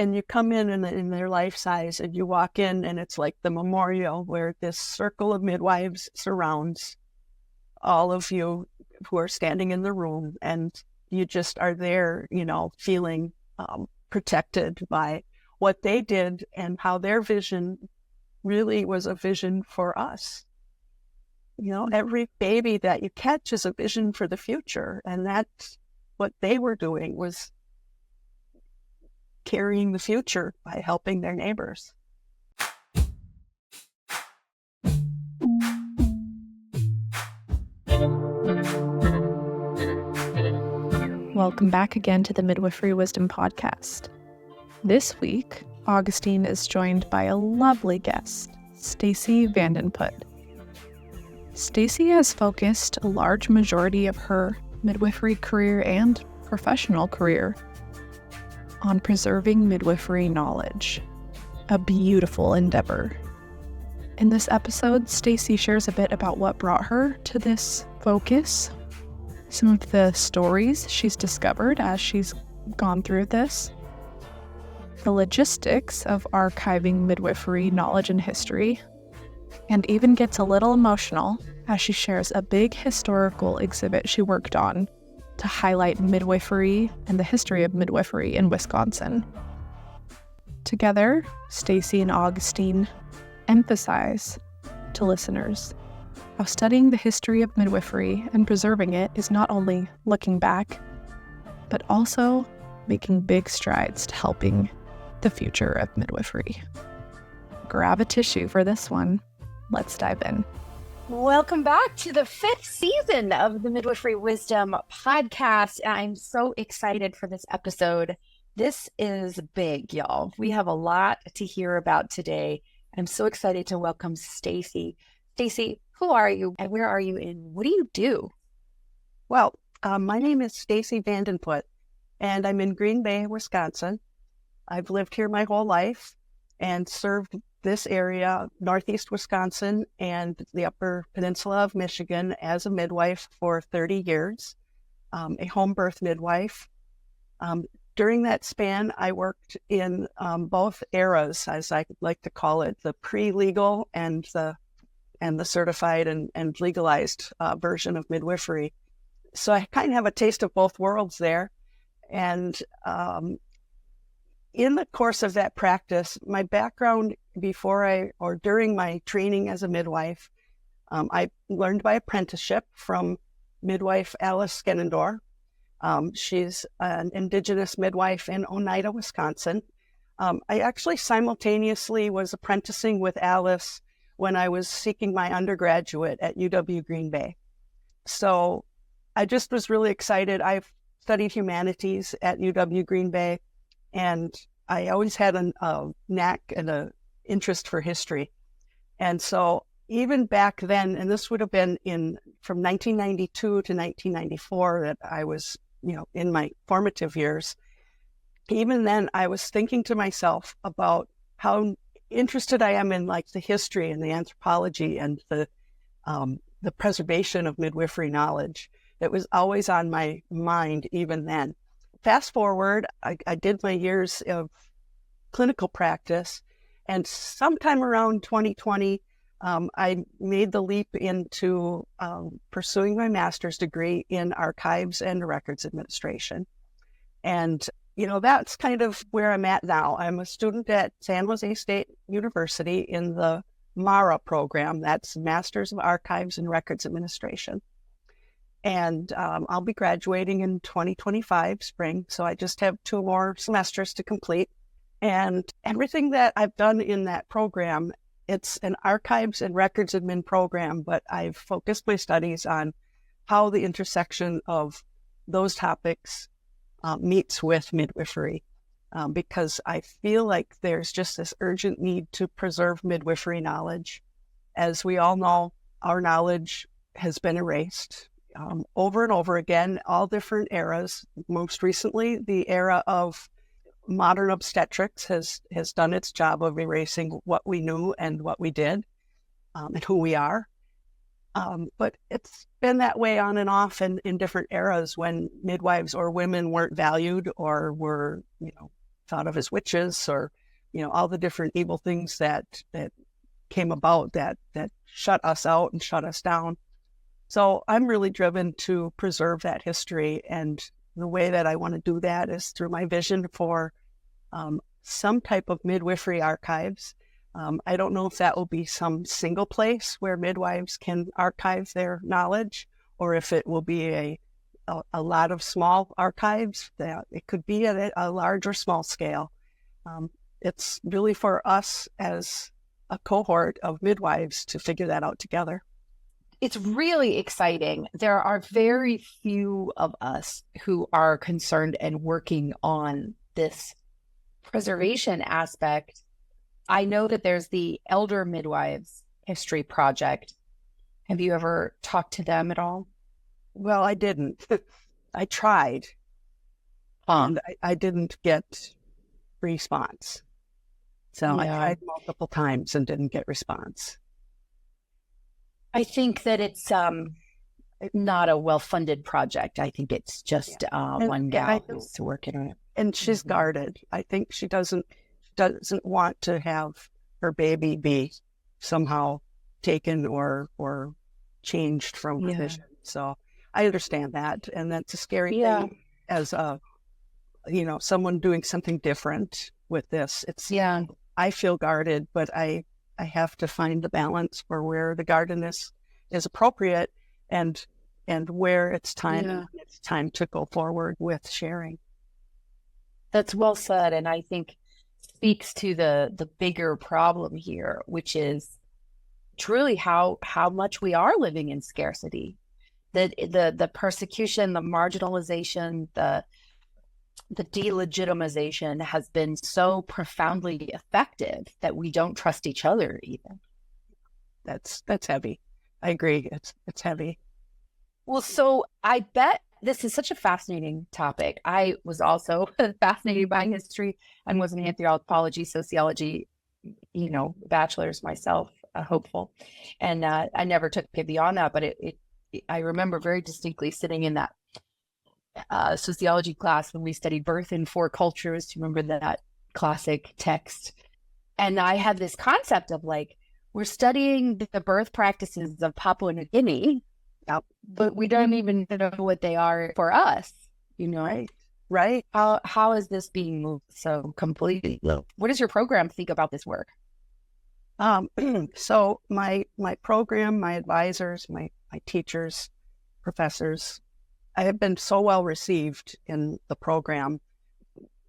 And you come in their life size, and you walk in, and it's like the memorial where this circle of midwives surrounds all of you who are standing in the room, and you just are there, feeling protected by what they did and how their vision really was a vision for us. Every baby that you catch is a vision for the future, and that's what they were doing, was carrying the future by helping their neighbors. Welcome back again to the Midwifery Wisdom Podcast. This week, Augustine is joined by a lovely guest, Stacy Vandenput. Stacy has focused a large majority of her midwifery career and professional career on preserving midwifery knowledge, a beautiful endeavor. In this episode, Stacy shares a bit about what brought her to this focus, some of the stories she's discovered as she's gone through this, the logistics of archiving midwifery knowledge and history, and even gets a little emotional as she shares a big historical exhibit she worked on to highlight midwifery and the history of midwifery in Wisconsin. Together, Stacy and Augustine emphasize to listeners how studying the history of midwifery and preserving it is not only looking back, but also making big strides to helping the future of midwifery. Grab a tissue for this one. Let's dive in. Welcome back to the 5th season of the Midwifery Wisdom Podcast. I'm so excited for this episode. This is big, y'all. We have a lot to hear about today. I'm so excited to welcome Stacy. Stacy, who are you and where are you and what do you do? Well, my name is Stacy Vandenput, and I'm in Green Bay, Wisconsin. I've lived here my whole life and served this area, Northeast Wisconsin and the Upper Peninsula of Michigan, as a midwife for 30 years, a home birth midwife. During that span, I worked in both eras, as I like to call it, the pre-legal and the certified and legalized version of midwifery. So I kind of have a taste of both worlds there. And in the course of that practice, my background during my training as a midwife, I learned by apprenticeship from midwife Alice Skenendor. She's an Indigenous midwife in Oneida, Wisconsin. I actually simultaneously was apprenticing with Alice when I was seeking my undergraduate at UW Green Bay. So I just was really excited. I've studied humanities at UW Green Bay, and I always had a knack and an interest for history. And so even back then, and this would have been from 1992 to 1994 that I was, in my formative years, even then I was thinking to myself about how interested I am in the history and the anthropology and the preservation of midwifery knowledge. It was always on my mind even then. Fast forward, I did my years of clinical practice, and sometime around 2020, I made the leap into pursuing my master's degree in archives and records administration. And, that's kind of where I'm at now. I'm a student at San Jose State University in the MARA program. That's Masters of Archives and Records Administration. And I'll be graduating in 2025 spring. So I just have 2 more semesters to complete. And everything that I've done in that program, it's an archives and records admin program, but I've focused my studies on how the intersection of those topics meets with midwifery, because I feel like there's just this urgent need to preserve midwifery knowledge. As we all know, our knowledge has been erased over and over again, all different eras. Most recently, the era of modern obstetrics has done its job of erasing what we knew and what we did and who we are. But it's been that way on and off in different eras when midwives or women weren't valued or were, thought of as witches, or, all the different evil things that came about that shut us out and shut us down. So I'm really driven to preserve that history. And the way that I want to do that is through my vision for some type of midwifery archives. I don't know if that will be some single place where midwives can archive their knowledge, or if it will be a lot of small archives. That it could be at a large or small scale. It's really for us as a cohort of midwives to figure that out together. It's really exciting. There are very few of us who are concerned and working on this preservation aspect. I know that there's the Elder Midwives History Project. Have you ever talked to them at all? Well, I didn't. I tried. And I didn't get response. So I tried multiple times and didn't get response. I think that it's not a well-funded project. I think it's just one gal who's working on it. And she's guarded. I think she doesn't want to have her baby be somehow taken or changed from her vision. So I understand that. And that's a scary thing as someone doing something different with this. I feel guarded, but I have to find the balance for where the guardedness is appropriate and where it's time to go forward with sharing. That's well said, and I think speaks to the bigger problem here, which is truly how much we are living in scarcity. The persecution, the marginalization, the delegitimization has been so profoundly effective that we don't trust each other even. That's heavy. I agree. It's heavy. Well, so I bet this is such a fascinating topic. I was also fascinated by history and was an anthropology, sociology, bachelor's myself, a hopeful. And I never took it beyond that, but I remember very distinctly sitting in that sociology class when we studied birth in four cultures. Do you remember that classic text? And I had this concept of we're studying the birth practices of Papua New Guinea, but we don't even know what they are for us, Right. How is this being moved so completely? What does your program think about this work? So my program, my advisors, my teachers, professors, I have been so well received in the program.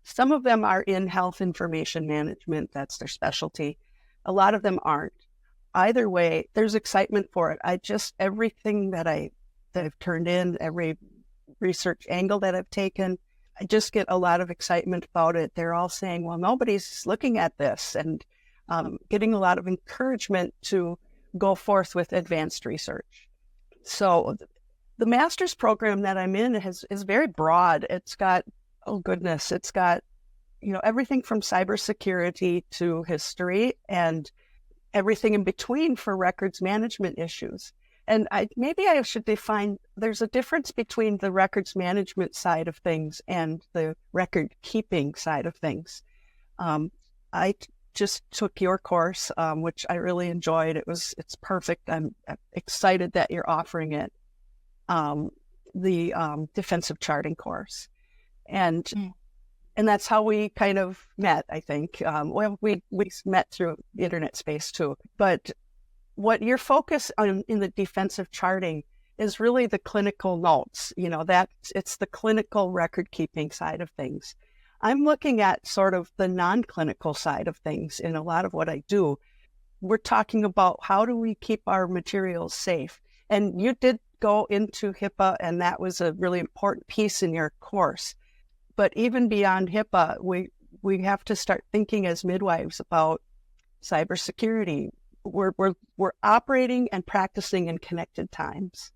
Some of them are in health information management. That's their specialty. A lot of them aren't. Either way, there's excitement for it. Everything that I've turned in, every research angle that I've taken, I just get a lot of excitement about it. They're all saying, well, nobody's looking at this, and getting a lot of encouragement to go forth with advanced research. So the master's program that I'm in is very broad. It's got, it's got, everything from cybersecurity to history and everything in between for records management issues. And maybe I should define, there's a difference between the records management side of things and the record keeping side of things. I just took your course, which I really enjoyed. It's perfect. I'm excited that you're offering it. The defensive charting course. And that's how we kind of met, I think. We met through the internet space too. But what your focus on in the defensive charting is really the clinical notes. It's the clinical record keeping side of things. I'm looking at sort of the non-clinical side of things in a lot of what I do. We're talking about how do we keep our materials safe. And you did go into HIPAA, and that was a really important piece in your course. But even beyond HIPAA, we have to start thinking as midwives about cybersecurity. We're operating and practicing in connected times.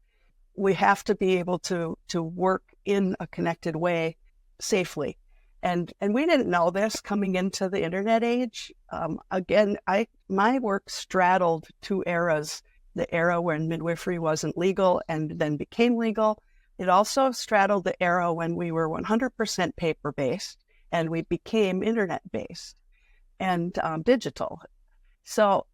We have to be able to work in a connected way safely. And we didn't know this coming into the internet age. Again, my work straddled two eras: the era when midwifery wasn't legal and then became legal. It also straddled the era when we were 100% paper-based, and we became internet-based and digital. So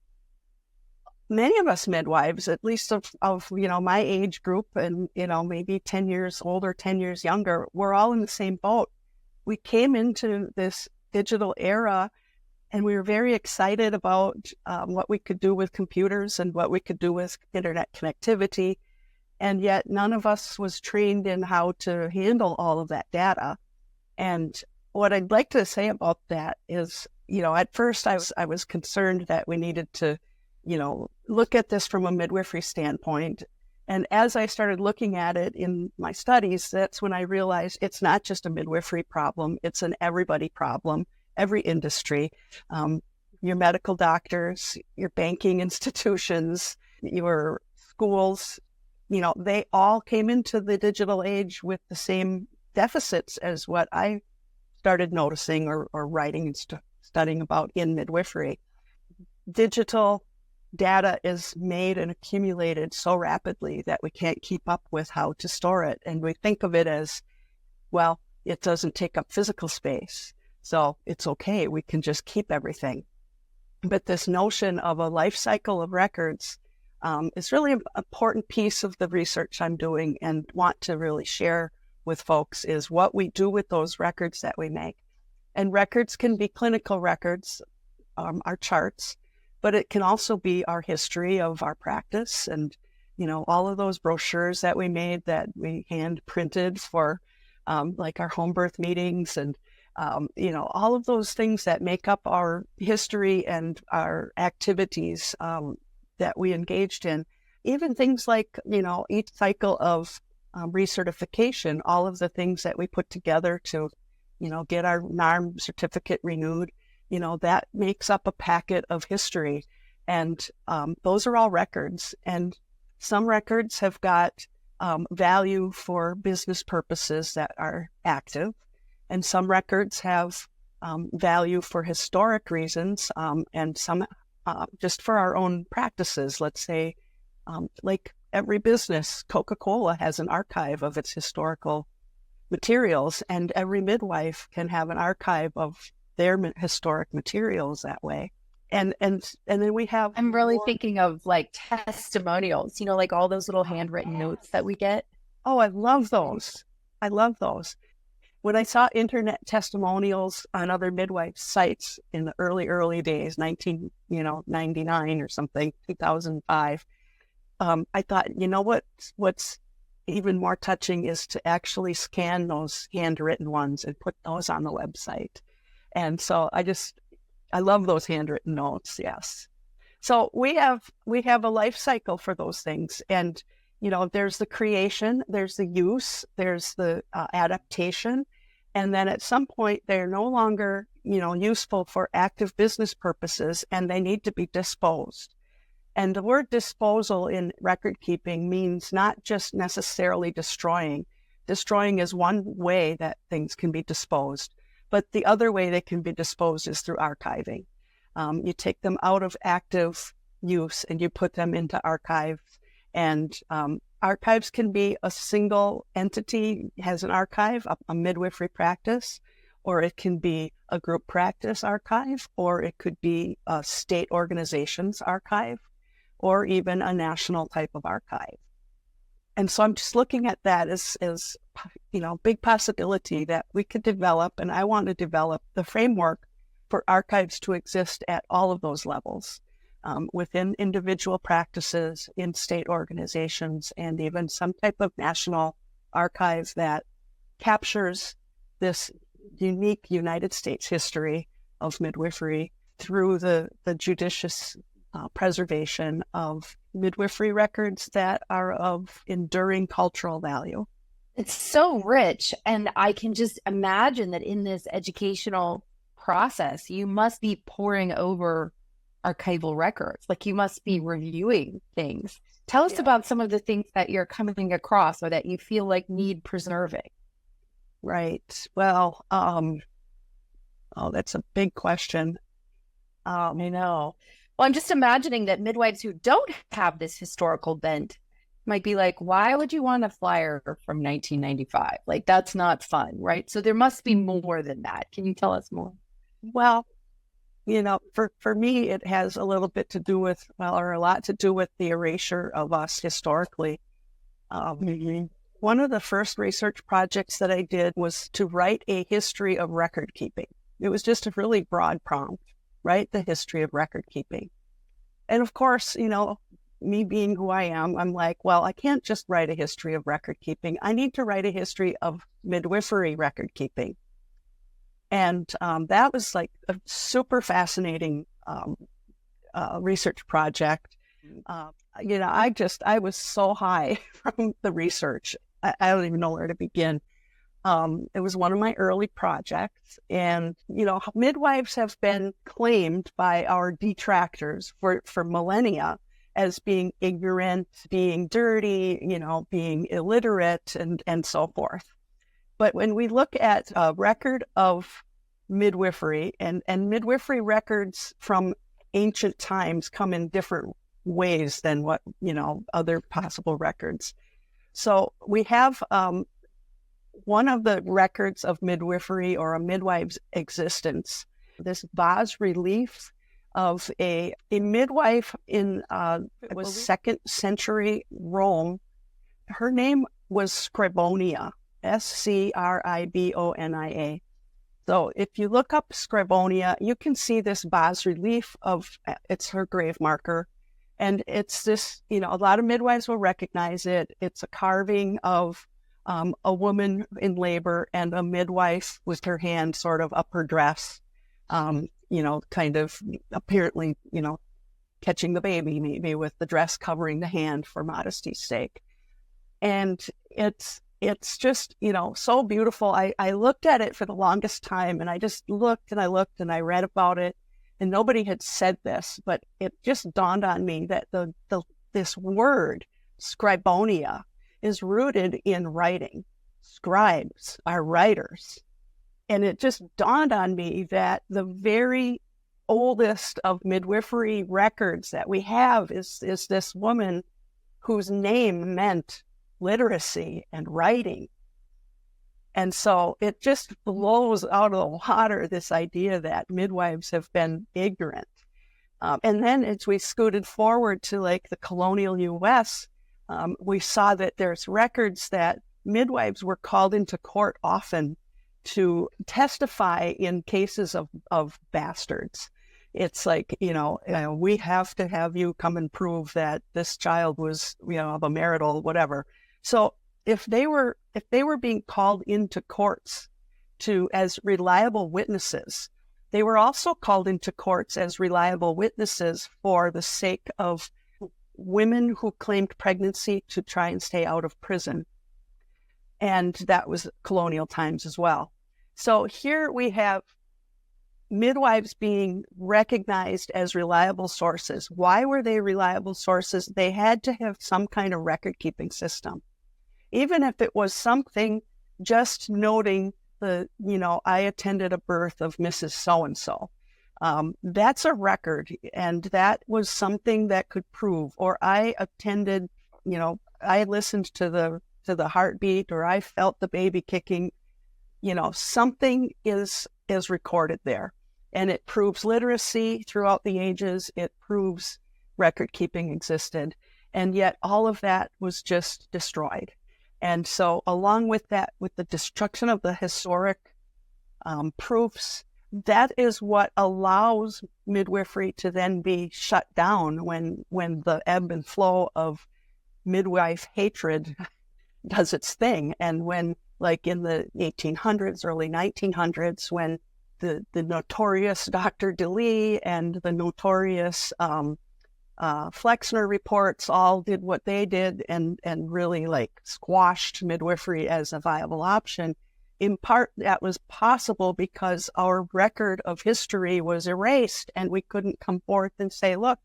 many of us midwives, at least of my age group and, maybe 10 years older, 10 years younger, we're all in the same boat. We came into this digital era and we were very excited about what we could do with computers and what we could do with internet connectivity. And yet none of us was trained in how to handle all of that data. And what I'd like to say about that is, at first I was concerned that we needed to, look at this from a midwifery standpoint. And as I started looking at it in my studies, that's when I realized it's not just a midwifery problem, it's an everybody problem, every industry, your medical doctors, your banking institutions, your schools, they all came into the digital age with the same deficits as what I started noticing or writing and studying about in midwifery. Digital data is made and accumulated so rapidly that we can't keep up with how to store it. And we think of it as, well, it doesn't take up physical space, so it's okay, we can just keep everything. But this notion of a life cycle of records is really an important piece of the research I'm doing and want to really share with folks, is what we do with those records that we make. And records can be clinical records, our charts, but it can also be our history of our practice and, all of those brochures that we made that we hand printed for like our home birth meetings and, all of those things that make up our history and our activities that we engaged in. Even things like, each cycle of recertification, all of the things that we put together to, get our NARM certificate renewed, that makes up a packet of history. And those are all records. And some records have got value for business purposes that are active. And some records have value for historic reasons, and some just for our own practices. Let's say, like every business, Coca-Cola has an archive of its historical materials, and every midwife can have an archive of their historic materials that way. And then we have... I'm really thinking of like testimonials, like all those little handwritten notes that we get. Oh, I love those. When I saw internet testimonials on other midwife sites in the early days, 1999 or something, 2005, I thought, what's even more touching is to actually scan those handwritten ones and put those on the website. And so I love those handwritten notes. Yes. So we have a life cycle for those things. And, there's the creation, there's the use, there's the adaptation. And then at some point they're no longer, useful for active business purposes, and they need to be disposed. And the word disposal in record keeping means not just necessarily destroying. Destroying is one way that things can be disposed, but the other way they can be disposed is through archiving. You take them out of active use and you put them into archives. And archives can be a single entity has an archive, a midwifery practice, or it can be a group practice archive, or it could be a state organization's archive, or even a national type of archive. And so I'm just looking at that as big possibility that we could develop, and I want to develop the framework for archives to exist at all of those levels, within individual practices, in state organizations, and even some type of national archive that captures this unique United States history of midwifery through the judicious preservation of midwifery records that are of enduring cultural value. It's so rich. And I can just imagine that in this educational process, you must be poring over archival records. Like you must be reviewing things. Tell us about some of the things that you're coming across or that you feel like need preserving. Right. Well, that's a big question. I know. Well, I'm just imagining that midwives who don't have this historical bent might be like, why would you want a flyer from 1995? Like, that's not fun, right? So there must be more than that. Can you tell us more? Well, for me, it has a little bit to do with, or a lot to do with the erasure of us historically. One of the first research projects that I did was to write a history of record keeping. It was just a really broad prompt, write the history of record keeping. And of course, me being who I am, I'm like, well, I can't just write a history of record keeping. I need to write a history of midwifery record keeping. And that was like a super fascinating research project. I was so high from the research. I don't even know where to begin. It was one of my early projects. And, midwives have been claimed by our detractors for millennia as being ignorant, being dirty, being illiterate, and so forth. But when we look at a record of midwifery, and midwifery records from ancient times come in different ways than what, other possible records. So we have one of the records of midwifery or a midwife's existence, this bas relief of a midwife in it was 2nd century Rome. Her name was Scribonia, Scribonia. So if you look up Scribonia, you can see this bas relief of, it's her grave marker. And it's this, a lot of midwives will recognize it. It's a carving of a woman in labor and a midwife with her hand sort of up her dress, kind of apparently, catching the baby, maybe with the dress covering the hand for modesty's sake. And it's just, so beautiful. I looked at it for the longest time, and I just looked and I read about it, and nobody had said this, but it just dawned on me that this word, scribonia, is rooted in writing. Scribes are writers. And it just dawned on me that the very oldest of midwifery records that we have is this woman whose name meant literacy and writing. And so it just blows out of the water, this idea that midwives have been ignorant. And then as we scooted forward to like the colonial U.S., we saw that there's records that midwives were called into court often to testify in cases of bastards. It's like, we have to have you come and prove that this child was, of a marital, whatever. So if they were being called into courts as reliable witnesses, they were also called into courts as reliable witnesses for the sake of women who claimed pregnancy to try and stay out of prison. And that was colonial times as well. So here we have midwives being recognized as reliable sources. Why were they reliable sources? They had to have some kind of record-keeping system. Even if it was something just noting I attended a birth of Mrs. So-and-so. That's a record, and that was something that could prove, or I attended, I listened to the heartbeat, or I felt the baby kicking, something is recorded there, and it proves literacy throughout the ages. It proves record keeping existed, and yet all of that was just destroyed. And so along with that, with the destruction of the historic proofs, that is what allows midwifery to then be shut down when the ebb and flow of midwife hatred does its thing. And when, like in the 1800s, early 1900s, when the notorious Dr. DeLee and the notorious Flexner reports all did what they did and really like squashed midwifery as a viable option. In part, that was possible because our record of history was erased, and we couldn't come forth and say, look,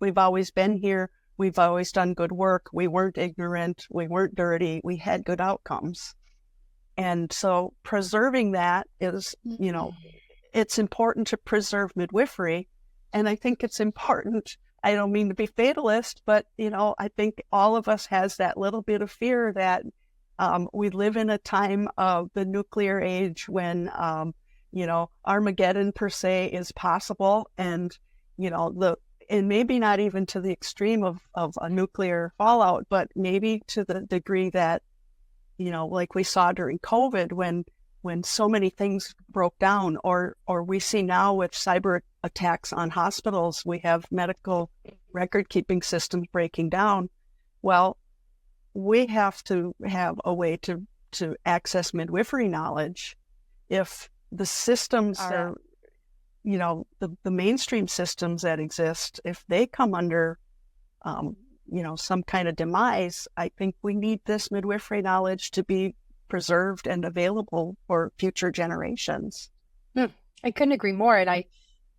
we've always been here. We've always done good work. We weren't ignorant. We weren't dirty. We had good outcomes. And so preserving that is, it's important to preserve midwifery. And I think it's important I don't mean to be fatalist, but, I think all of us has that little bit of fear that we live in a time of the nuclear age when, Armageddon per se is possible. And, and maybe not even to the extreme of a nuclear fallout, but maybe to the degree that, like we saw during COVID when so many things broke down, or we see now with cyber attacks on hospitals, we have medical record keeping systems breaking down. Well, we have to have a way to access midwifery knowledge. If the systems are, the mainstream systems that exist, if they come under, some kind of demise, I think we need this midwifery knowledge to be preserved and available for future generations. I couldn't agree more. And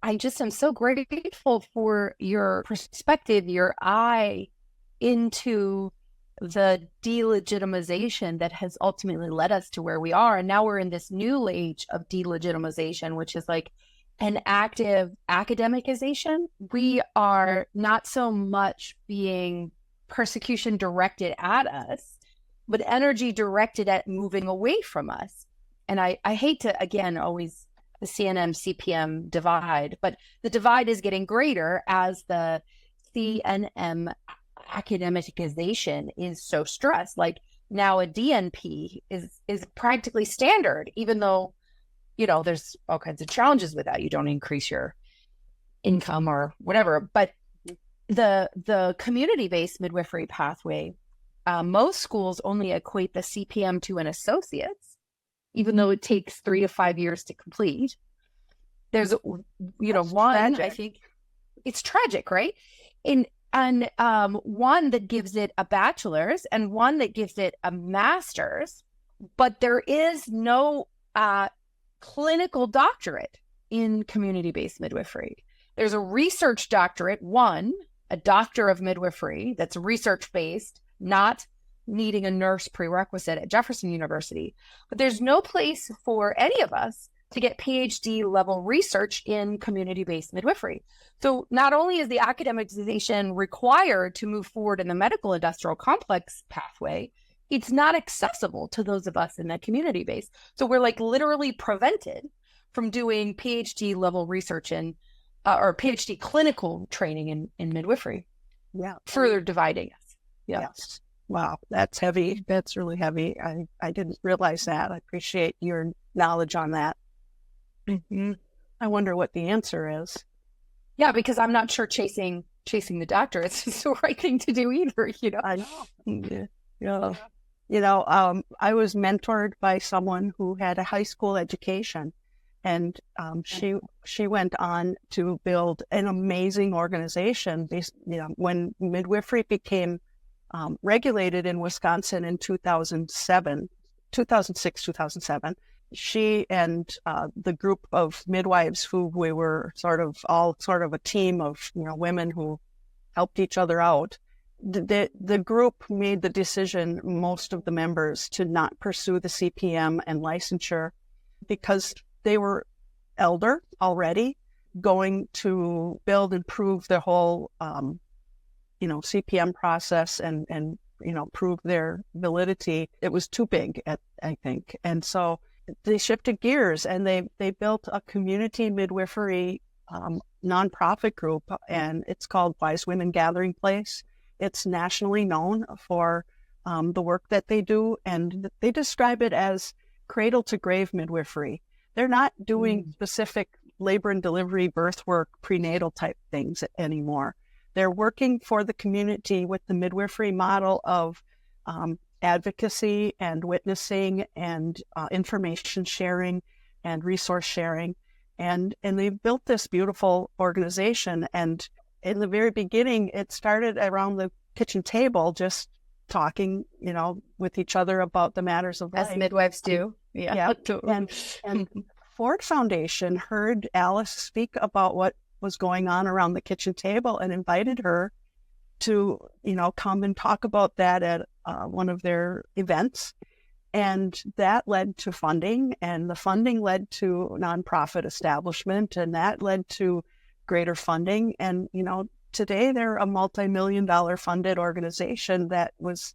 I just am so grateful for your perspective, your eye into the delegitimization that has ultimately led us to where we are. And now we're in this new age of delegitimization, which is like an active academicization. We are not so much being persecution directed at us, but energy directed at moving away from us. And I hate to, again, always the CNM, CPM divide, but the divide is getting greater as the CNM academicization is so stressed. Like now a DNP is practically standard, even though, there's all kinds of challenges with that. You don't increase your income or whatever, but the community-based midwifery pathway, most schools only equate the CPM to an associate's, even though it takes 3 to 5 years to complete. There's, That's one, tragic. I think it's tragic, right? And one that gives it a bachelor's and one that gives it a master's, but there is no clinical doctorate in community-based midwifery. There's a research doctorate, a doctor of midwifery that's research-based, not needing a nurse prerequisite at Jefferson University. But there's no place for any of us to get PhD level research in community-based midwifery. So not only is the academicization required to move forward in the medical industrial complex pathway, it's not accessible to those of us in that community base. So we're like literally prevented from doing PhD level research in or PhD clinical training in midwifery. Yeah. Further dividing us. Yeah. Yes. Wow. That's heavy. That's really heavy. I didn't realize that. I appreciate your knowledge on that. Mm-hmm. I wonder what the answer is. Yeah, because I'm not sure chasing the doctorates is the right thing to do either, I know. Yeah. I was mentored by someone who had a high school education, and she went on to build an amazing organization. When midwifery became regulated in Wisconsin in 2006, 2007, she and the group of midwives who we were sort of a team of women who helped each other out. The group made the decision, most of the members, to not pursue the CPM and licensure because they were elder already, going to build and prove the whole, CPM process and prove their validity. It was too big, I think. And so they shifted gears and they built a community midwifery nonprofit group, and it's called Wise Women Gathering Place. It's nationally known for the work that they do, and they describe it as cradle to grave midwifery. They're not doing specific labor and delivery, birth work, prenatal type things anymore. They're working for the community with the midwifery model of advocacy and witnessing and information sharing and resource sharing. And they've built this beautiful organization. And in the very beginning, it started around the kitchen table, just talking, with each other about the matters of life. As midwives do. Yeah. And Ford Foundation heard Alice speak about what was going on around the kitchen table and invited her to, come and talk about that at one of their events. And that led to funding, and the funding led to nonprofit establishment, and that led to greater funding. And, today they're a multi-million-dollar funded organization that was,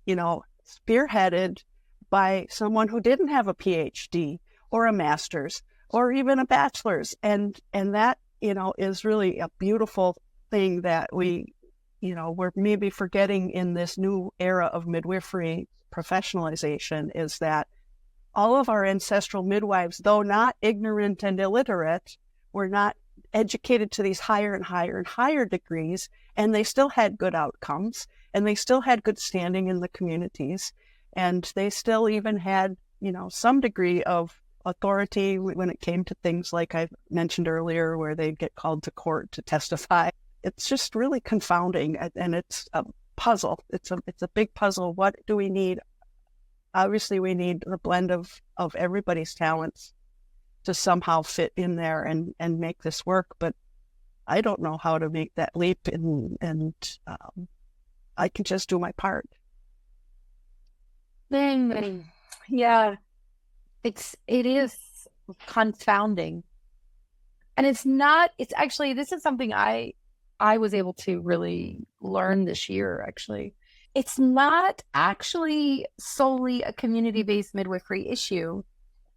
spearheaded by someone who didn't have a PhD or a master's or even a bachelor's. And that, is really a beautiful thing that we're maybe forgetting in this new era of midwifery professionalization, is that all of our ancestral midwives, though not ignorant and illiterate, were not educated to these higher and higher and higher degrees, and they still had good outcomes, and they still had good standing in the communities, and they still even had, some degree of authority when it came to things like I mentioned earlier, where they'd get called to court to testify. It's just really confounding, and it's a puzzle. It's a big puzzle. What do we need? Obviously, we need the blend of everybody's talents to somehow fit in there and make this work. But I don't know how to make that leap, and I can just do my part. Yeah, it is confounding, and it's actually, this is something I was able to really learn this year. Actually, it's not actually solely a community-based midwifery issue.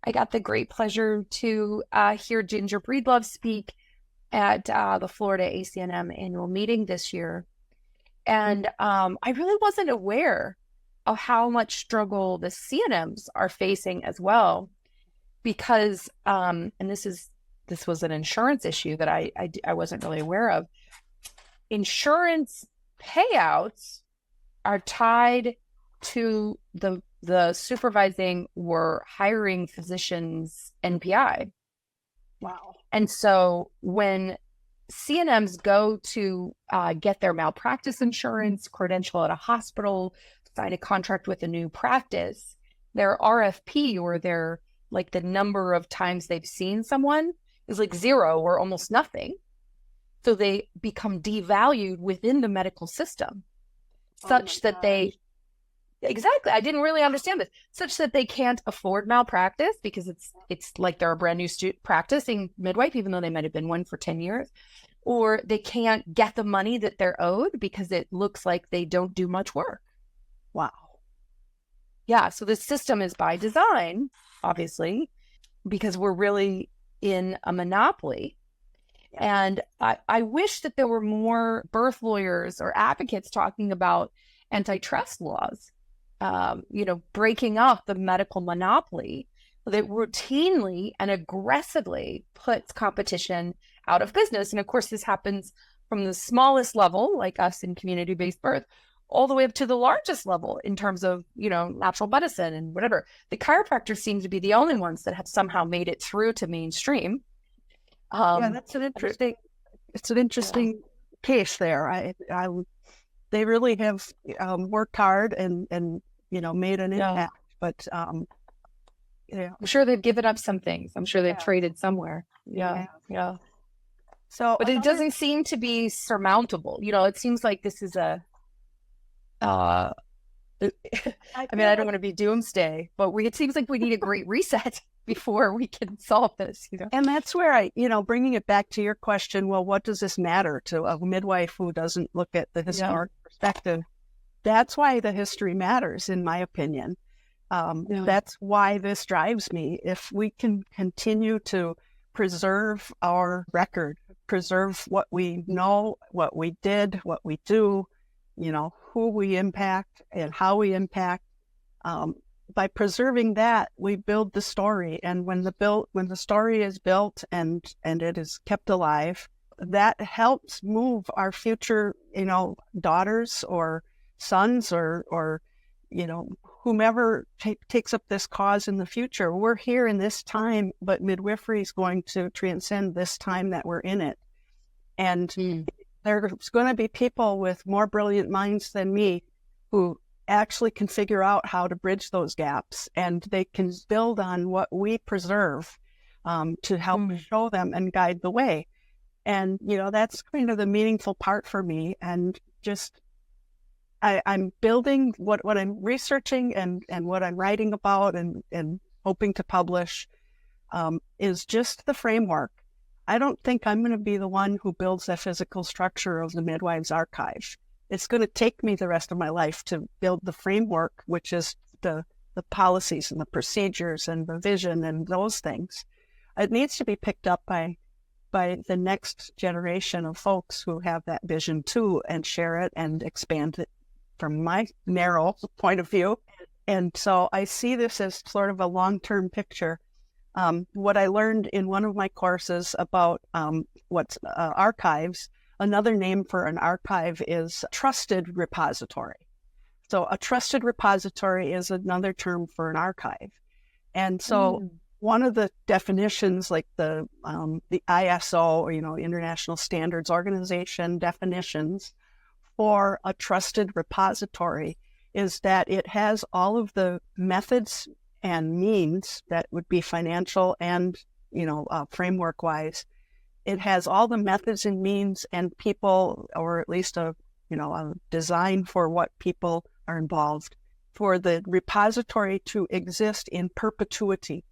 I got the great pleasure to hear Ginger Breedlove speak at the Florida ACNM annual meeting this year. And I really wasn't aware of how much struggle the CNMs are facing as well, because, and this was an insurance issue that I wasn't really aware of. Insurance payouts are tied to the supervising or hiring physicians NPI. Wow. And so when CNMs go to get their malpractice insurance, credential at a hospital, sign a contract with a new practice, their RFP, or their, like, the number of times they've seen someone is like 0 or almost nothing. So they become devalued within the medical system, such that they, exactly, I didn't really understand this, such that they can't afford malpractice, because it's like they're a brand new practicing midwife, even though they might have been one for 10 years, or they can't get the money that they're owed because it looks like they don't do much work. Wow. Yeah, so the system is by design, obviously, because we're really in a monopoly. Yeah. And I wish that there were more birth lawyers or advocates talking about antitrust laws, breaking up the medical monopoly that routinely and aggressively puts competition out of business. And of course, this happens from the smallest level, like us in community-based birth, all the way up to the largest level in terms of, natural medicine and whatever. The chiropractors seem to be the only ones that have somehow made it through to mainstream. That's an interesting case there. They really have worked hard and made an impact, but I'm sure they've given up some things. I'm sure they've traded somewhere. Yeah. So, but it doesn't seem to be surmountable. It seems like this is I don't want to be doomsday, but it seems like we need a great reset before we can solve this, And that's where bringing it back to your question, well, what does this matter to a midwife who doesn't look at the historic perspective? That's why the history matters, in my opinion. That's why this drives me. If we can continue to preserve our record, preserve what we know, what we did, what we do, who we impact and how we impact. By preserving that, we build the story. And when the story is built and it is kept alive, that helps move our future, daughters or sons or whomever takes up this cause in the future. We're here in this time, but midwifery is going to transcend this time that we're in it. And there's going to be people with more brilliant minds than me who actually can figure out how to bridge those gaps, and they can build on what we preserve to help show them and guide the way. And, that's kind of the meaningful part for me. And just, I'm building what I'm researching and what I'm writing about and hoping to publish is just the framework. I don't think I'm going to be the one who builds the physical structure of the midwives archive. It's going to take me the rest of my life to build the framework, which is the policies and the procedures and the vision and those things. It needs to be picked up by the next generation of folks who have that vision too, and share it and expand it from my narrow point of view. And so I see this as sort of a long-term picture. What I learned in one of my courses about what's archives, another name for an archive is trusted repository. So a trusted repository is another term for an archive. And so one of the definitions, like the ISO, or, International Standards Organization definitions for a trusted repository, is that it has all of the methods and means that would be financial and, framework wise. It has all the methods and means and people, or at least a design for what people are involved, for the repository to exist in perpetuity.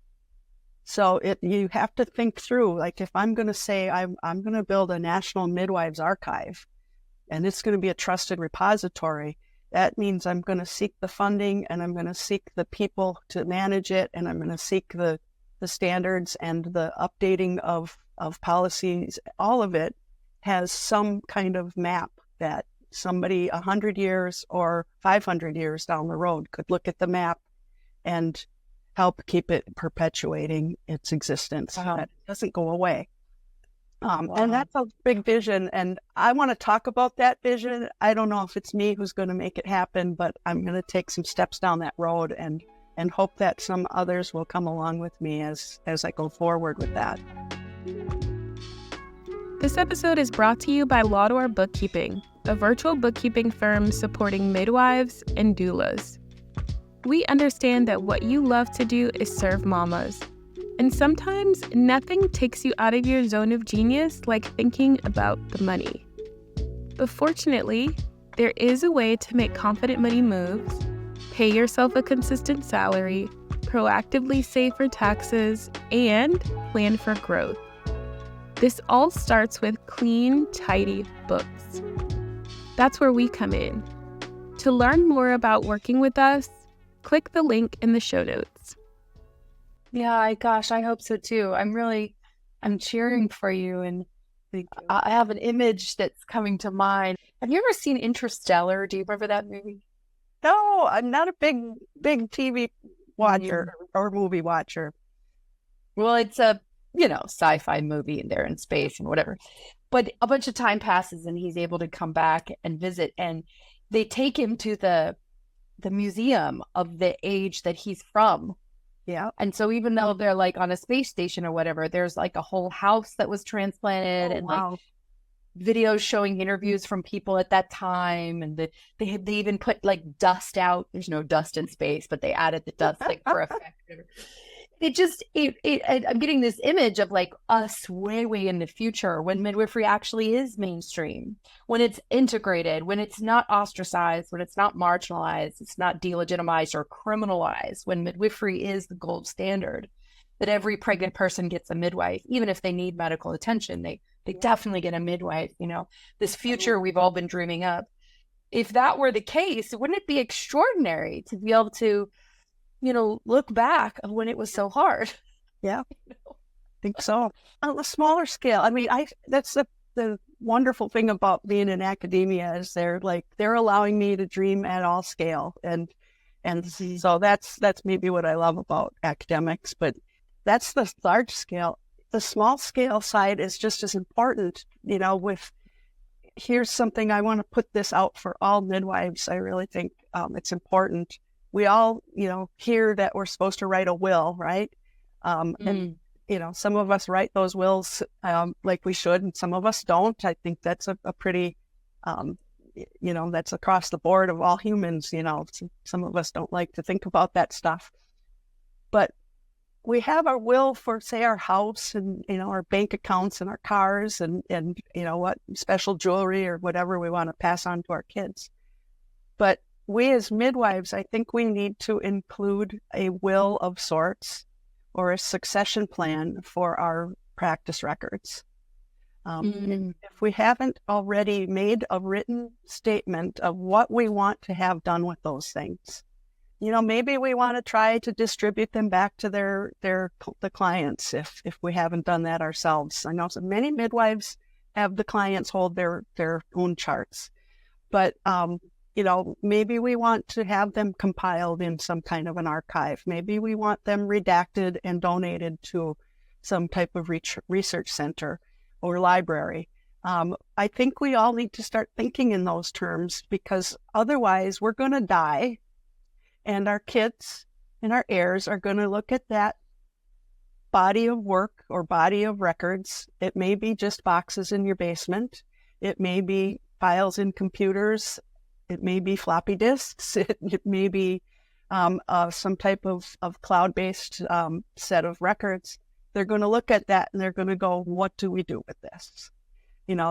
So you have to think through, like, if I'm going to say I'm going to build a national midwives archive, and it's going to be a trusted repository, that means I'm going to seek the funding, and I'm going to seek the people to manage it, and I'm going to seek the standards and the updating of policies. All of it has some kind of map that somebody 100 years or 500 years down the road could look at the map and help keep it perpetuating its existence. Wow. That it doesn't go away. Wow. And that's a big vision. And I want to talk about that vision. I don't know if it's me who's going to make it happen, but I'm going to take some steps down that road and hope that some others will come along with me as I go forward with that. This episode is brought to you by Laudor Bookkeeping, a virtual bookkeeping firm supporting midwives and doulas. We understand that what you love to do is serve mamas. And sometimes nothing takes you out of your zone of genius like thinking about the money. But fortunately, there is a way to make confident money moves, pay yourself a consistent salary, proactively save for taxes, and plan for growth. This all starts with clean, tidy books. That's where we come in. To learn more about working with us, click the link in the show notes. Yeah, I hope so too. I'm cheering for you, and I have an image that's coming to mind. Have you ever seen Interstellar? Do you remember that movie? No, I'm not a big TV watcher or movie watcher. Well, it's a, sci-fi movie, and they're in space and whatever. But a bunch of time passes and he's able to come back and visit, and they take him to the museum of the age that he's from. Yeah. And so even though they're like on a space station or whatever, there's like a whole house that was transplanted like videos showing interviews from people at that time. And they even put like dust out. There's no dust in space, but they added the dust like for effect. I'm getting this image of like us way, way in the future when midwifery actually is mainstream, when it's integrated, when it's not ostracized, when it's not marginalized, it's not delegitimized or criminalized, when midwifery is the gold standard, that every pregnant person gets a midwife, even if they need medical attention, they definitely get a midwife, this future we've all been dreaming up. If that were the case, wouldn't it be extraordinary to be able to look back on when it was so hard? Yeah, I think so. On a smaller scale, I mean, that's the wonderful thing about being in academia is they're allowing me to dream at all scale, and so that's maybe what I love about academics. But that's the large scale. The small scale side is just as important. Here's something I want to put this out for all midwives. I really think it's important. We all, hear that we're supposed to write a will, right? And, some of us write those wills like we should, and some of us don't. I think that's a pretty, that's across the board of all humans. Some of us don't like to think about that stuff. But we have our will for, say, our house and, our bank accounts and our cars and what special jewelry or whatever we want to pass on to our kids. But we as midwives, I think we need to include a will of sorts or a succession plan for our practice records. If we haven't already made a written statement of what we want to have done with those things, maybe we want to try to distribute them back to the clients if we haven't done that ourselves. I know so many midwives have the clients hold their own charts, but maybe we want to have them compiled in some kind of an archive. Maybe we want them redacted and donated to some type of research center or library. I think we all need to start thinking in those terms, because otherwise we're going to die, and our kids and our heirs are going to look at that body of work or body of records. It may be just boxes in your basement. It may be files in computers. It may be floppy disks. It may be some type of cloud-based set of records. They're going to look at that and they're going to go, what do we do with this?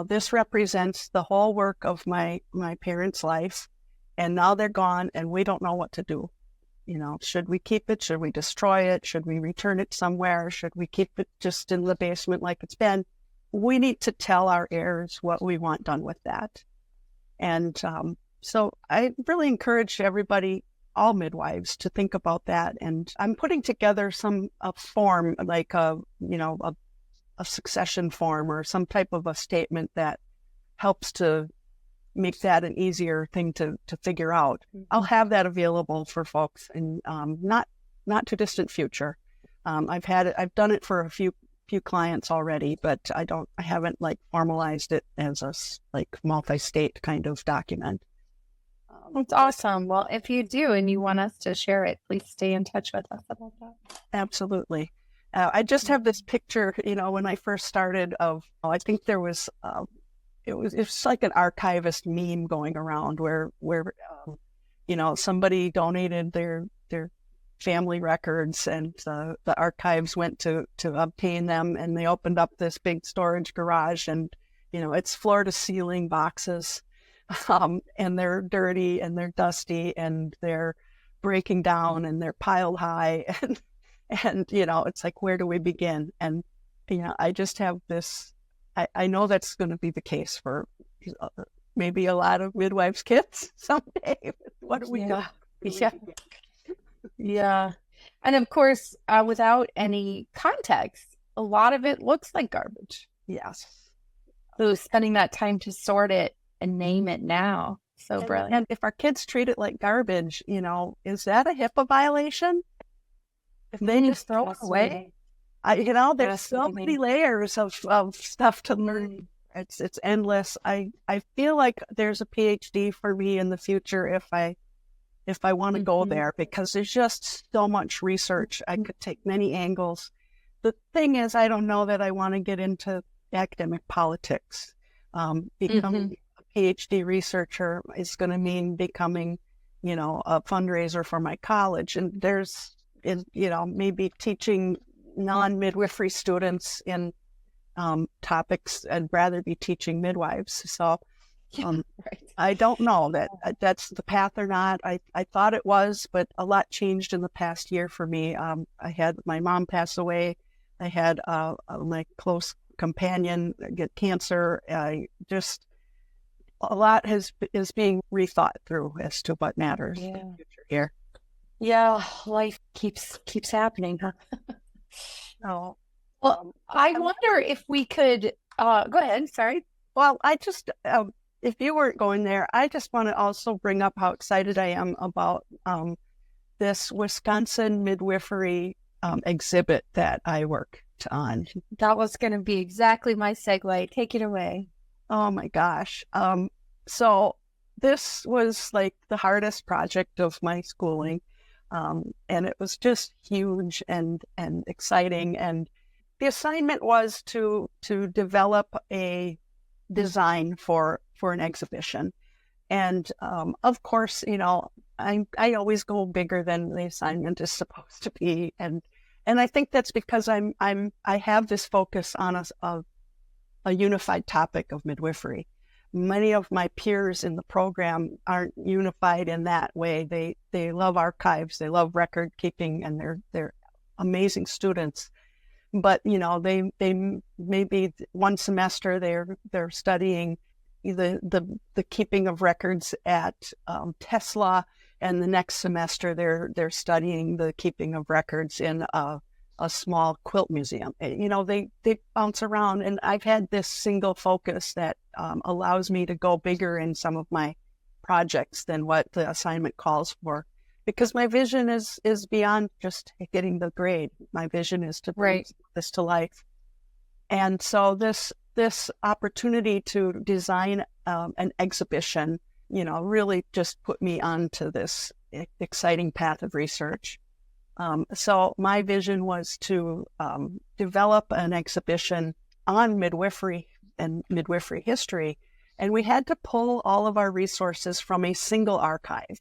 This represents the whole work of my parents' life, and now they're gone and we don't know what to do. Should we keep it? Should we destroy it? Should we return it somewhere? Should we keep it just in the basement like it's been? We need to tell our heirs what we want done with that. And so I really encourage everybody, all midwives, to think about that. And I'm putting together a form, like a succession form or some type of a statement that helps to make that an easier thing to figure out. I'll have that available for folks in not too distant future. I've done it for a few clients already, but I haven't formalized it as a multi-state kind of document. That's awesome. Well, if you do and you want us to share it, please stay in touch with us about that. Absolutely. I just have this picture, when I first started I think there was, it was like an archivist meme going around where somebody donated their family records, and the archives went to obtain them, and they opened up this big storage garage, and it's floor to ceiling boxes, and they're dirty and they're dusty and they're breaking down and they're piled high, and it's like, where do we begin? And I just have this. I know that's going to be the case for maybe a lot of midwives' kids someday. What do we do? Yeah. And of course, without any context, a lot of it looks like garbage. Yes. So spending that time to sort it and name it now. So brilliant. And if our kids treat it like garbage, is that a HIPAA violation? If they just throw it away? There's so many layers of stuff to learn. It's endless. I feel like there's a PhD for me in the future if I want to go there, because there's just so much research. I could take many angles. The thing is, I don't know that I want to get into academic politics. Becoming a PhD researcher is going to mean becoming, a fundraiser for my college. And there's, maybe teaching non-midwifery students in topics. I'd rather be teaching midwives. So right. I don't know that that's the path or not. I thought it was, but a lot changed in the past year for me. I had my mom pass away. I had my close companion get cancer. Just a lot is being rethought through as to what matters in the future here. Yeah, life keeps happening, huh? Oh, well, I wonder if we could go ahead. Sorry. Well, I just if you weren't going there, I just want to also bring up how excited I am about this Wisconsin midwifery exhibit that I worked on. That was going to be exactly my segue. Take it away. Oh my gosh. So this was like the hardest project of my schooling. And it was just huge and exciting. And the assignment was to develop a design for an exhibition. And of course, I always go bigger than the assignment is supposed to be. And I think that's because I have this focus on a unified topic of midwifery. Many of my peers in the program aren't unified in that way. They love archives, they love record keeping, and they're amazing students. but they maybe one semester they're studying the keeping of records at Tesla, and the next semester they're studying the keeping of records in a small quilt museum. They bounce around, and I've had this single focus that allows me to go bigger in some of my projects than what the assignment calls for, because my vision is beyond just getting the grade. My vision is to bring this to life. And so this opportunity to design an exhibition, really just put me onto this exciting path of research. So my vision was to develop an exhibition on midwifery and midwifery history, and we had to pull all of our resources from a single archive.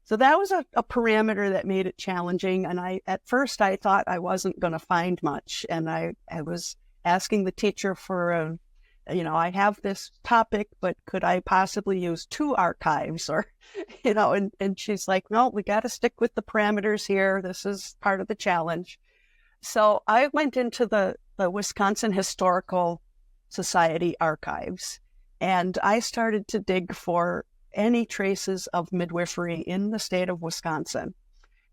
So that was a parameter that made it challenging. And at first I thought I wasn't going to find much. And I was asking the teacher for I have this topic, but could I possibly use 2 archives? Or, and she's like, no, we got to stick with the parameters here. This is part of the challenge. So I went into the Wisconsin Historical Society archives, and I started to dig for any traces of midwifery in the state of Wisconsin.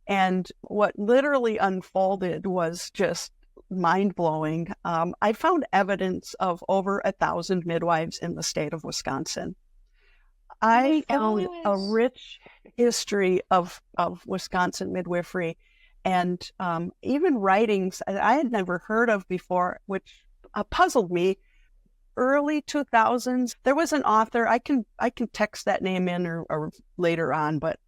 And what literally unfolded was just mind-blowing. I found evidence of over 1,000 midwives in the state of Wisconsin. I found a rich history of Wisconsin midwifery, and even writings I had never heard of before, which puzzled me. Early 2000s, there was an author, I can text that name in or later on, but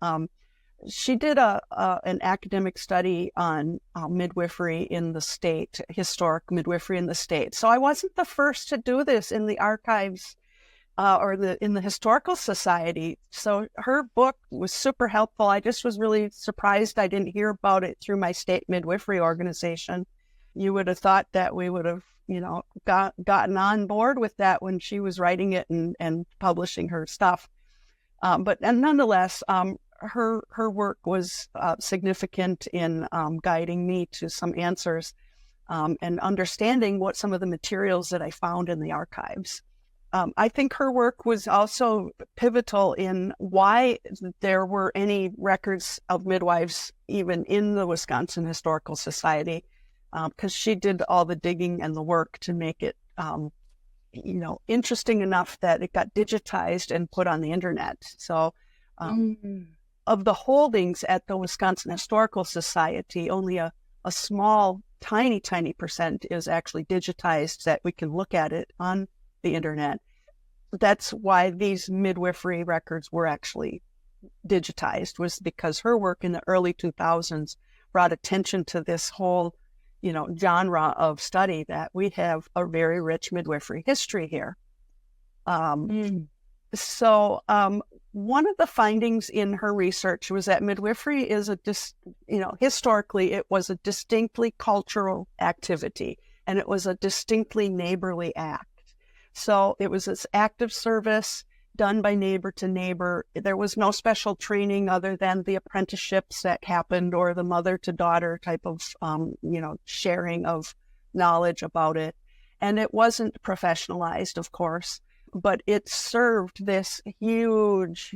she did an academic study on midwifery in the state, historic midwifery in the state. So I wasn't the first to do this in the archives or in the Historical Society. So her book was super helpful. I just was really surprised I didn't hear about it through my state midwifery organization. You would have thought that we would have gotten on board with that when she was writing it and publishing her stuff. But nonetheless, her work was significant in guiding me to some answers and understanding what some of the materials that I found in the archives. I think her work was also pivotal in why there were any records of midwives even in the Wisconsin Historical Society, because she did all the digging and the work to make it, interesting enough that it got digitized and put on the internet. So of the holdings at the Wisconsin Historical Society, only a small, tiny percent is actually digitized that we can look at it on the internet. That's why these midwifery records were actually digitized, was because her work in the early 2000s brought attention to this whole genre of study, that we have a very rich midwifery history here. So one of the findings in her research was that midwifery is historically it was a distinctly cultural activity, and it was a distinctly neighborly act. So it was this act of service done by neighbor to neighbor. There was no special training other than the apprenticeships that happened, or the mother to daughter type of, sharing of knowledge about it. And it wasn't professionalized, of course, but it served this huge,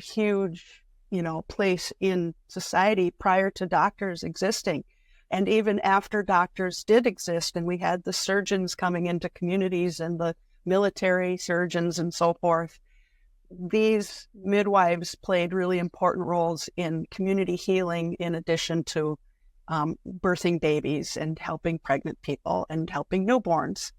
place in society prior to doctors existing. And even after doctors did exist, and we had the surgeons coming into communities and the military surgeons and so forth, these midwives played really important roles in community healing, in addition to birthing babies and helping pregnant people and helping newborns.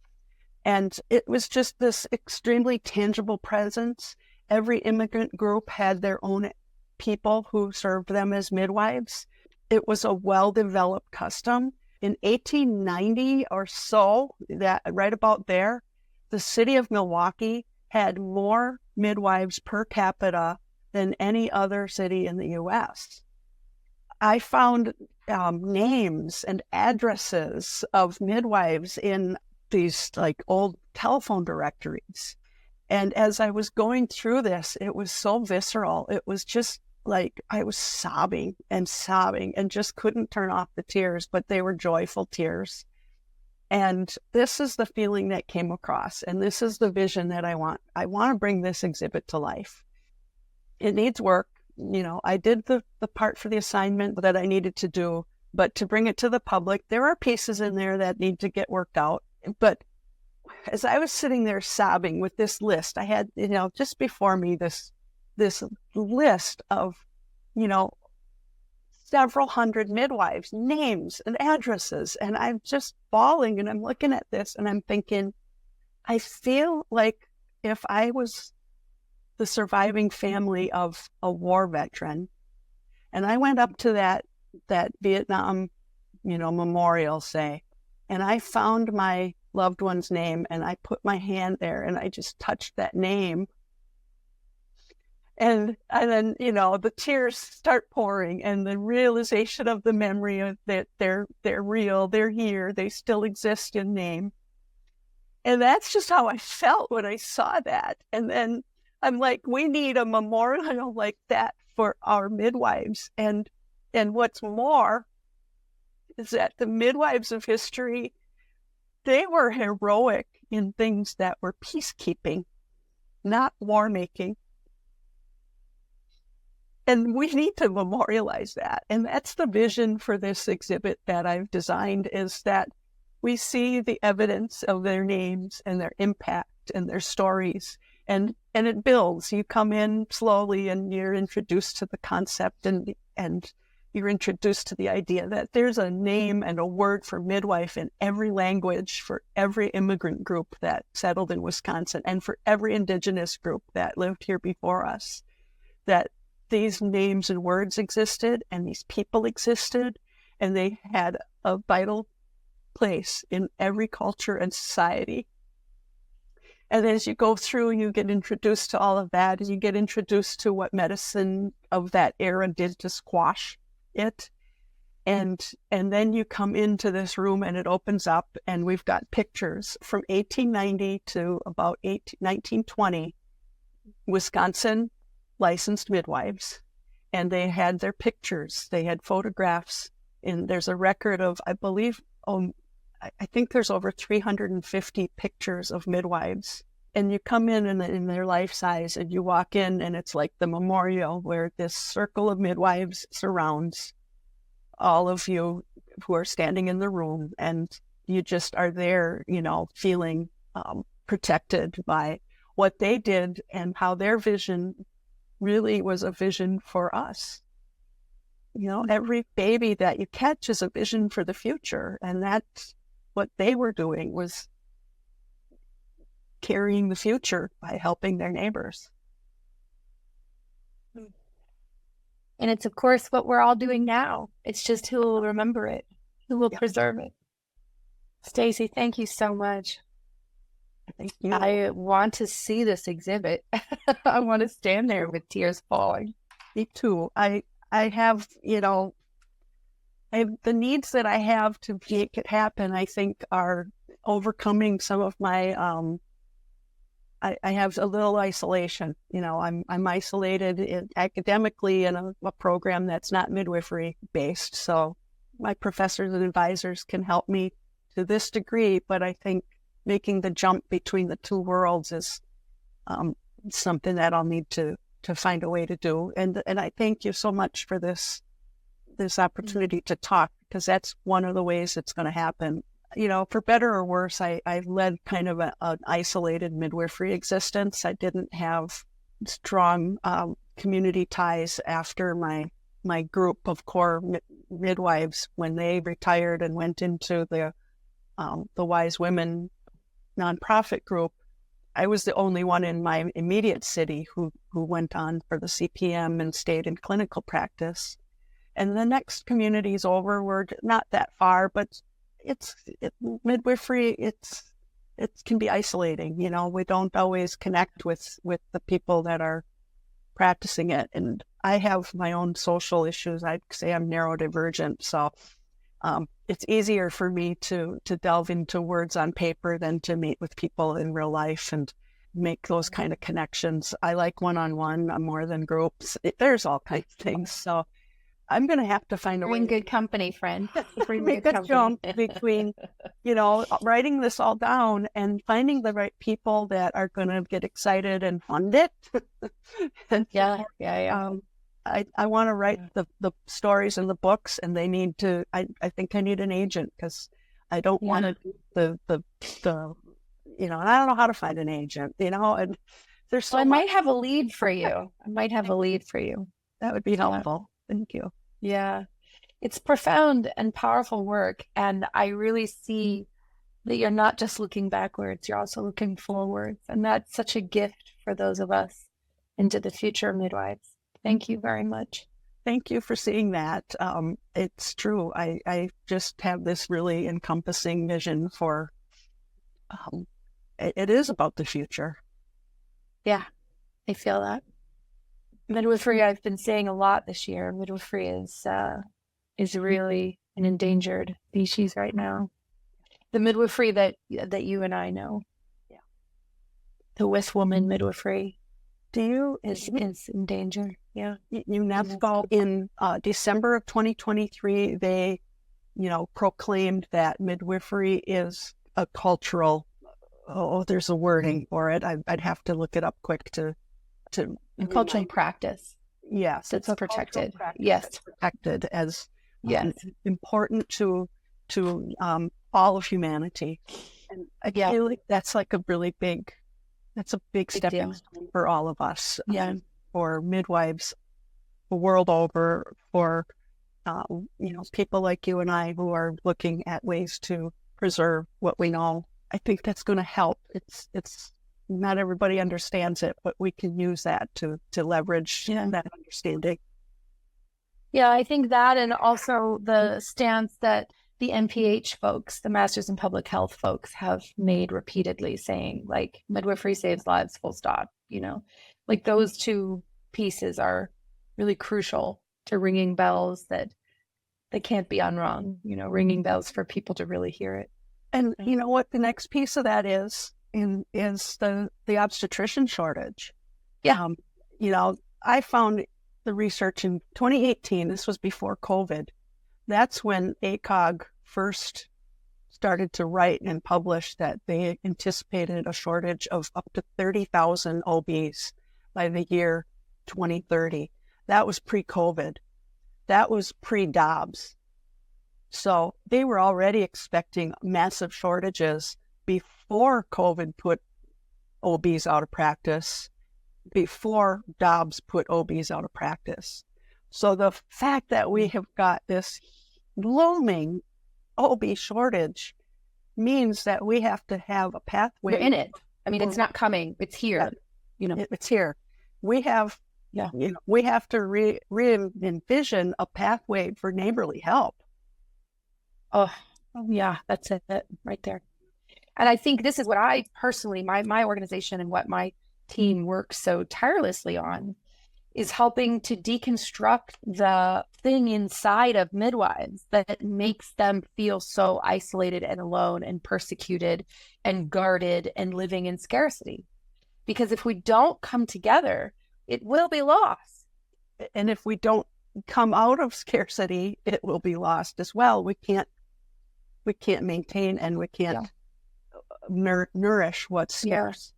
And it was just this extremely tangible presence. Every immigrant group had their own people who served them as midwives. It was a well-developed custom. In 1890 or so, that right about there, the city of Milwaukee had more midwives per capita than any other city in the U.S. I found names and addresses of midwives in these old telephone directories. And as I was going through this, it was so visceral. It was just like I was sobbing and just couldn't turn off the tears, but they were joyful tears. And this is the feeling that came across. And this is the vision that I want. I want to bring this exhibit to life. It needs work. I did the part for the assignment that I needed to do, but to bring it to the public, there are pieces in there that need to get worked out. But as I was sitting there sobbing with this list, I had, just before me, this list of, several hundred midwives, names and addresses. And I'm just bawling and I'm looking at this and I'm thinking, I feel like if I was the surviving family of a war veteran, and I went up to that Vietnam, memorial, say, and I found my loved one's name and I put my hand there and I just touched that name. And then, the tears start pouring and the realization of the memory of that they're real, they're here, they still exist in name. And that's just how I felt when I saw that. And then I'm like, we need a memorial like that for our midwives. And what's more is that the midwives of history, they were heroic in things that were peacekeeping, not war making. And we need to memorialize that. And that's the vision for this exhibit that I've designed, is that we see the evidence of their names and their impact and their stories. And it builds. You come in slowly and you're introduced to the concept and you're introduced to the idea that there's a name and a word for midwife in every language for every immigrant group that settled in Wisconsin and for every indigenous group that lived here before us. That these names and words existed and these people existed and they had a vital place in every culture and society. And as you go through, you get introduced to all of that, and you get introduced to what medicine of that era did to squash it. And then you come into this room and it opens up and we've got pictures from 1890 to about 1920, Wisconsin licensed midwives. And they had their pictures, they had photographs, and there's a record of, I believe, I think there's over 350 pictures of midwives. And you come in their life size and you walk in and it's like the memorial where this circle of midwives surrounds all of you who are standing in the room. And you just are there, feeling protected by what they did and how their vision really was a vision for us. Every baby that you catch is a vision for the future. And that's what they were doing, was carrying the future by helping their neighbors. And it's, of course, what we're all doing now. It's just who will remember it, who will preserve it. Stacy, thank you so much. Thank you. I want to see this exhibit. I want to stand there with tears falling. Me too. I have, the needs that I have to make it happen, I think, are overcoming some of my, I have a little isolation. I'm isolated academically in a program that's not midwifery based. So my professors and advisors can help me to this degree, but I think making the jump between the two worlds is something that I'll need to find a way to do. And I thank you so much for this opportunity to talk, because that's one of the ways it's going to happen. For better or worse, I led kind of an isolated midwifery existence. I didn't have strong community ties after my group of core midwives when they retired and went into the Wise Women nonprofit group. I was the only one in my immediate city who went on for the CPM and stayed in clinical practice. And the next communities over were not that far, but midwifery, it can be isolating. We don't always connect with the people that are practicing it. And I have my own social issues. I'd say I'm neurodivergent. So it's easier for me to delve into words on paper than to meet with people in real life and make those kind of connections. I like one-on-one more than groups. There's all kinds of things. So I'm going to have to find a We're way in good company, friend. We're in make good a jump between, writing this all down and finding the right people that are going to get excited and fund it. And Yeah. I want to write the stories and the books, and they need to. I think I need an agent, because I don't want to do the and I don't know how to find an agent. And there's so I much. might have a lead for you. That would be helpful. Thank you. Yeah. It's profound and powerful work. And I really see that you're not just looking backwards, you're also looking forwards. And that's such a gift for those of us into the future midwives. Thank you very much. Thank you for seeing that. It's true. I just have this really encompassing vision for, it is about the future. Yeah, I feel that. Midwifery, I've been saying a lot this year. Midwifery is really an endangered species right now. The midwifery that you and I know, the with woman midwifery, is in danger. Yeah, UNESCO in December of 2023, they, proclaimed that midwifery is a cultural. Oh, there's a wording for it. I'd have to look it up quick to. A cultural practice. Yes, it's protected. Yes, protected as important to all of humanity. And I feel like that's like a really big. That's a big stepping stone for all of us. For midwives, the world over, for people like you and I who are looking at ways to preserve what we know. I think that's going to help. It's not everybody understands it, but we can use that to leverage that understanding. Yeah, I think that, and also the stance that the MPH folks, the Masters in Public Health folks, have made repeatedly, saying like midwifery saves lives, full stop. Like those two pieces are really crucial to ringing bells that can't be unrung. Ringing bells for people to really hear it. And you know what the next piece of that is the obstetrician shortage. Yeah. I found the research in 2018. This was before COVID. That's when ACOG first started to write and publish that they anticipated a shortage of up to 30,000 OBs by the year 2030. That was pre-COVID. That was pre-Dobbs. So they were already expecting massive shortages before COVID put OBs out of practice, before Dobbs put OBs out of practice. So the fact that we have got this looming OB shortage means that we have to have a pathway. We're in it. I mean, it's not coming. It's here. It's here. We have, we have to re-envision a pathway for neighborly help. Oh, yeah, that's it right there. And I think this is what I personally, my organization and what my team works so tirelessly on is helping to deconstruct the thing inside of midwives that makes them feel so isolated and alone and persecuted and guarded and living in scarcity. Because if we don't come together, it will be lost. And if we don't come out of scarcity, it will be lost as well. We can't maintain, and we can't nourish what's scarce.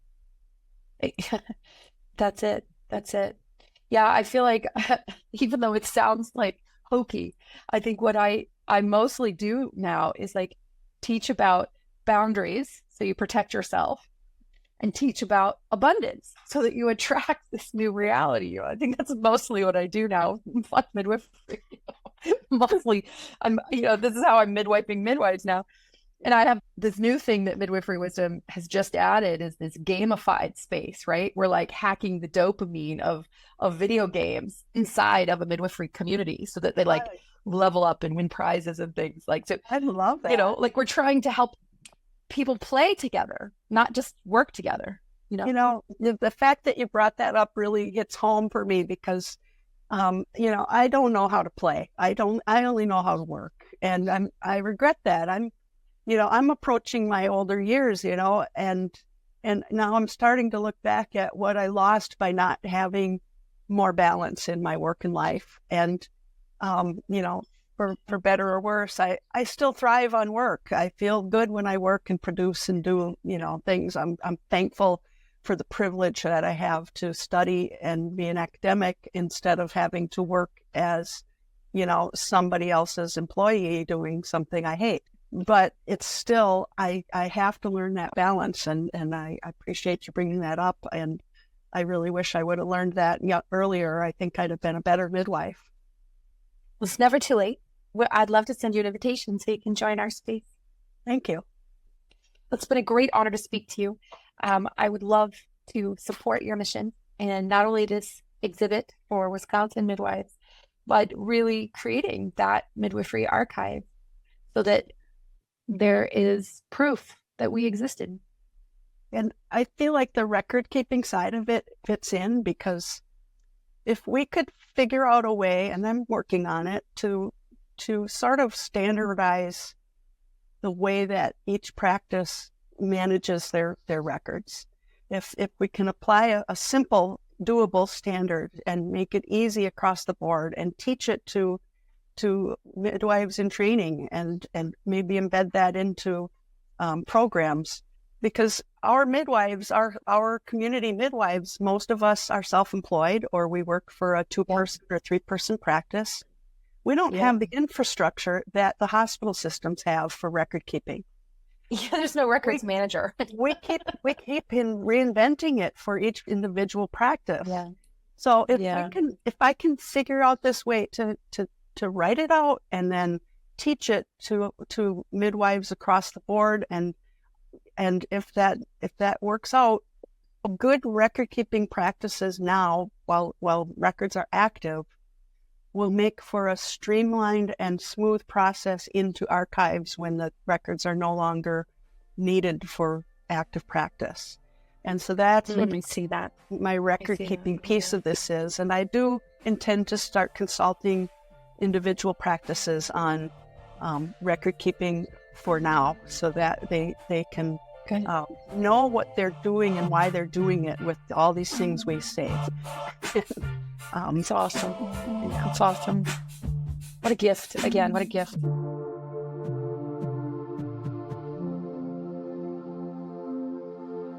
That's it. Yeah, I feel like even though it sounds like hokey, I think what I mostly do now is like teach about boundaries so you protect yourself, and teach about abundance so that you attract this new reality. I think that's mostly what I do now. Fuck midwifery. Mostly, this is how I'm midwifing midwives now. And I have this new thing that Midwifery Wisdom has just added is this gamified space, right? We're like hacking the dopamine of video games inside of a midwifery community so that they like level up and win prizes and things. Like, so I love that. Like we're trying to help people play together, not just work together. The fact that you brought that up really hits home for me because, I don't know how to play. I only know how to work, and I regret that. I'm approaching my older years, and now I'm starting to look back at what I lost by not having more balance in my work and life. And For better or worse, I still thrive on work. I feel good when I work and produce and do, things. I'm thankful for the privilege that I have to study and be an academic instead of having to work as, somebody else's employee doing something I hate. But it's still, I have to learn that balance, and I appreciate you bringing that up. And I really wish I would have learned that earlier. I think I'd have been a better midwife. Well, it's never too late. I'd love to send you an invitation so you can join our space. Thank you. It's been a great honor to speak to you. I would love to support your mission, and not only this exhibit for Wisconsin midwives, but really creating that midwifery archive so that there is proof that we existed. And I feel like the record keeping side of it fits in, because if we could figure out a way, and I'm working on it, to sort of standardize the way that each practice manages their records. If we can apply a simple, doable standard and make it easy across the board and teach it to midwives in training and maybe embed that into programs, because our midwives, our community midwives, most of us are self-employed, or we work for a 2-person or 3-person practice. We don't have the infrastructure that the hospital systems have for record keeping. Yeah, there's no records manager. we keep reinventing it for each individual practice. Yeah. So if I can figure out this way to write it out and then teach it to midwives across the board, and if that works out, good record keeping practices now, while records are active, will make for a streamlined and smooth process into archives when the records are no longer needed for active practice. And so that's what my record keeping piece of this is. And I do intend to start consulting individual practices on record keeping for now, so that they can know what they're doing and why they're doing it with all these things we say. It's awesome. It's awesome. What a gift. Again, what a gift.